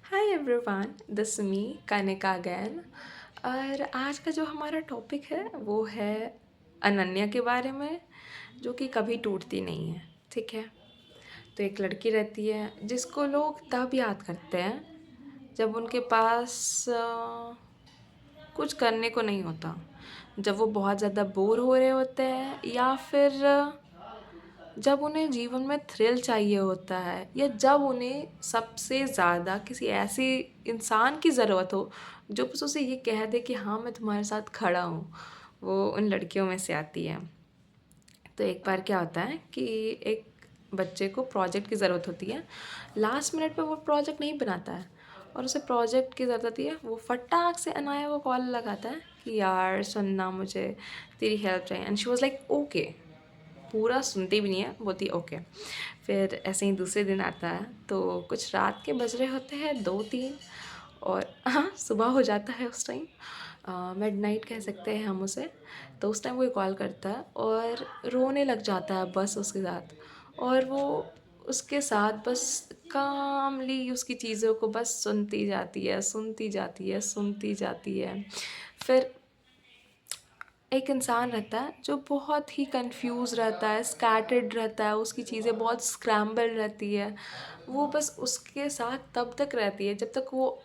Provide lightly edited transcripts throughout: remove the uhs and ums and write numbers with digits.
Hi everyone, this me Kanika again. और आज का जो हमारा टॉपिक है वो है अनन्या के बारे में, जो कि कभी टूटती नहीं है। ठीक है। तो एक लड़की रहती है जिसको लोग तब याद करते हैं जब उनके पास कुछ करने को नहीं होता, जब वो बहुत ज़्यादा बोर हो रहे होते हैं, या फिर जब उन्हें जीवन में थ्रिल चाहिए होता है, या जब उन्हें सबसे ज़्यादा किसी ऐसे इंसान की ज़रूरत हो जो बस उसे ये कह दे कि हाँ, मैं तुम्हारे साथ खड़ा हूँ। वो उन लड़कियों में से आती है। तो एक बार क्या होता है कि एक बच्चे को प्रोजेक्ट की ज़रूरत होती है। लास्ट मिनट पे वो प्रोजेक्ट नहीं बनाता है और उसे प्रोजेक्ट की ज़रूरत होती है। वो फटाक से अनाया को कॉल लगाता है कि यार सुनना, मुझे तेरी हेल्प चाहिए। And she was like okay. पूरा सुनती भी नहीं है, बोलती ओके। फिर ऐसे ही दूसरे दिन आता है तो कुछ रात के बज रहे होते हैं 2-3, और हाँ, सुबह हो जाता है उस टाइम। मिडनाइट कह सकते हैं हम उसे। तो उस टाइम कोई कॉल करता है और रोने लग जाता है बस उसके साथ। और वो उसके साथ बस कामली उसकी चीज़ों को बस सुनती जाती है, सुनती जाती है, सुनती जाती है। फिर एक इंसान रहता है जो बहुत ही कंफ्यूज रहता है, स्कैटर्ड रहता है, उसकी चीज़ें बहुत स्क्रैम्बल रहती है। वो बस उसके साथ तब तक रहती है जब तक वो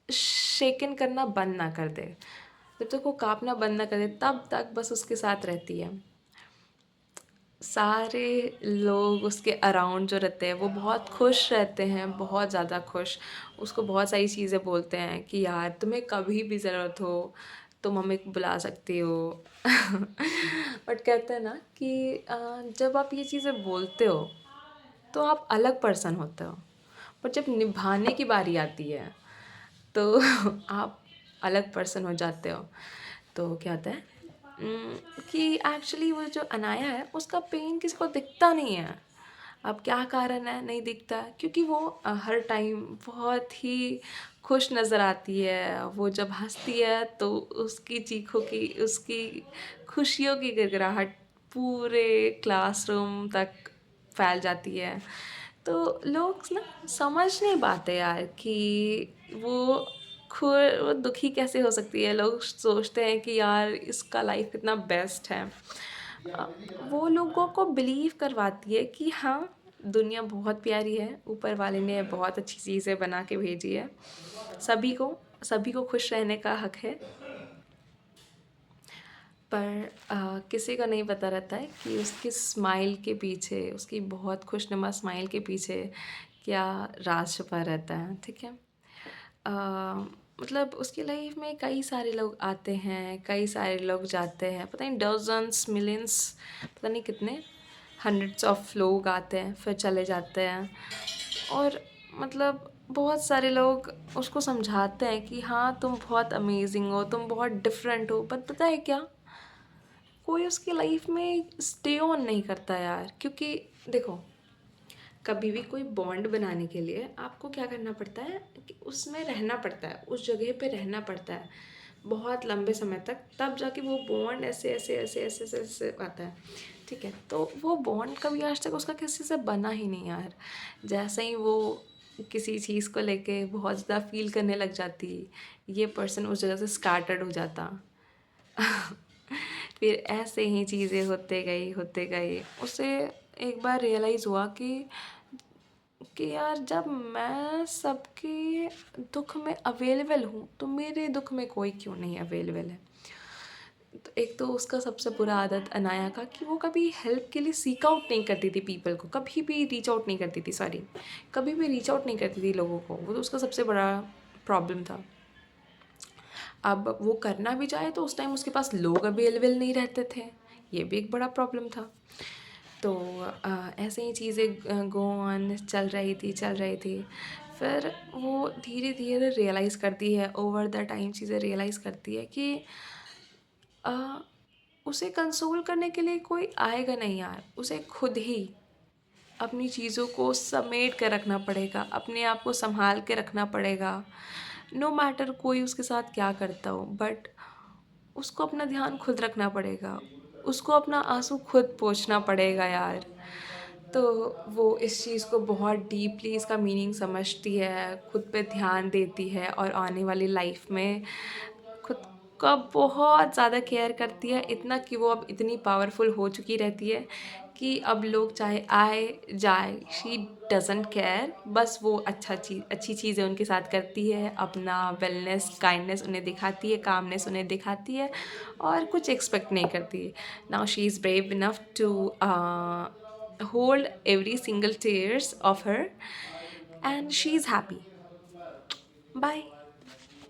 शेकन करना बंद ना कर दे, जब तक वो काँपना बंद ना कर दे, तब तक बस उसके साथ रहती है। सारे लोग उसके अराउंड जो रहते हैं वो बहुत खुश रहते हैं, बहुत ज़्यादा खुश। उसको बहुत सारी चीज़ें बोलते हैं कि यार तुम्हें कभी भी ज़रूरत हो तुम हमें बुला सकती हो। बट कहते हैं ना कि जब आप ये चीज़ें बोलते हो तो आप अलग पर्सन होते हो, पर जब निभाने की बारी आती है तो आप अलग पर्सन हो जाते हो। तो क्या होता है कि एक्चुअली वो जो अनाया है उसका पेन किसी को दिखता नहीं है। अब क्या कारण है नहीं दिखता, क्योंकि वो हर टाइम बहुत ही खुश नज़र आती है। वो जब हंसती है तो उसकी चीखों की, उसकी खुशियों की गिड़गिड़ाहट पूरे क्लासरूम तक फैल जाती है। तो लोग ना समझ नहीं पाते यार कि वो वो दुखी कैसे हो सकती है। लोग सोचते हैं कि यार इसका लाइफ कितना बेस्ट है। अ, वो लोगों को बिलीव करवाती है कि हाँ, दुनिया बहुत प्यारी है, ऊपर वाले ने बहुत अच्छी चीज़ें बना के भेजी है, सभी को सभी को खुश रहने का हक है। पर किसी को नहीं पता रहता है कि उसकी स्माइल के पीछे, उसकी बहुत खुशनुमा स्माइल के पीछे क्या राज छुपा रहता है। ठीक है। अ, मतलब उसकी लाइफ में कई सारे लोग आते हैं, कई सारे लोग जाते हैं, पता नहीं डज़न्स मिलियंस, पता नहीं कितने हंड्रेड्स ऑफ लोग आते हैं फिर चले जाते हैं। और मतलब बहुत सारे लोग उसको समझाते हैं कि हाँ तुम बहुत अमेजिंग हो, तुम बहुत डिफरेंट हो, बट पता है क्या, कोई उसकी लाइफ में स्टे ऑन नहीं करता यार। क्योंकि देखो, कभी भी कोई बॉन्ड बनाने के लिए आपको क्या करना पड़ता है कि उसमें रहना पड़ता है, उस जगह पे रहना पड़ता है बहुत लंबे समय तक, तब जाके वो बॉन्ड ऐसे ऐसे ऐसे ऐसे ऐसे ऐसे आता है। ठीक है। तो वो बॉन्ड कभी आज तक उसका किसी से बना ही नहीं यार। जैसे ही वो किसी चीज़ को लेके बहुत ज़्यादा फील करने लग जाती, ये पर्सन उस जगह से स्टार्टेड हो जाता। फिर ऐसे ही चीज़ें होते गई उसे एक बार रियलाइज़ हुआ कि यार जब मैं सबके दुख में अवेलेबल हूँ तो मेरे दुख में कोई क्यों नहीं अवेलेबल है। तो एक तो उसका सबसे बुरा आदत अनाया का कि वो कभी हेल्प के लिए सीक आउट नहीं करती थी पीपल को, कभी भी रीच आउट नहीं करती थी, सॉरी, कभी भी रीच आउट नहीं करती थी लोगों को। वो तो उसका सबसे बड़ा प्रॉब्लम था। अब वो करना भी चाहे तो उस टाइम उसके पास लोग अवेलेबल नहीं रहते थे, ये भी एक बड़ा प्रॉब्लम था। तो ऐसे ही चीज़ें गो ऑन चल रही थी। फिर वो धीरे धीरे रियलाइज़ करती है, ओवर द टाइम चीज़ें रियलाइज़ करती है कि अ, उसे कंसोल करने के लिए कोई आएगा नहीं यार, उसे खुद ही अपनी चीज़ों को समेट कर रखना पड़ेगा, अपने आप को संभाल के रखना पड़ेगा। नो मैटर कोई उसके साथ क्या करता हो, बट उसको अपना ध्यान खुद रखना पड़ेगा, उसको अपना आंसू खुद पोंछना पड़ेगा यार। तो वो इस चीज़ को बहुत डीपली इसका मीनिंग समझती है, खुद पे ध्यान देती है और आने वाली लाइफ में खुद का बहुत ज़्यादा केयर करती है, इतना कि वो अब इतनी पावरफुल हो चुकी रहती है कि अब लोग चाहे आए, जाए, शी डज़न्ट केयर। बस वो अच्छी चीज़ें उनके साथ करती है, अपना वेलनेस, काइंडनेस उन्हें दिखाती है, कामनेस उन्हें दिखाती है और कुछ एक्सपेक्ट नहीं करती है। Now she is brave enough to hold every single tears of her and she is happy. Bye.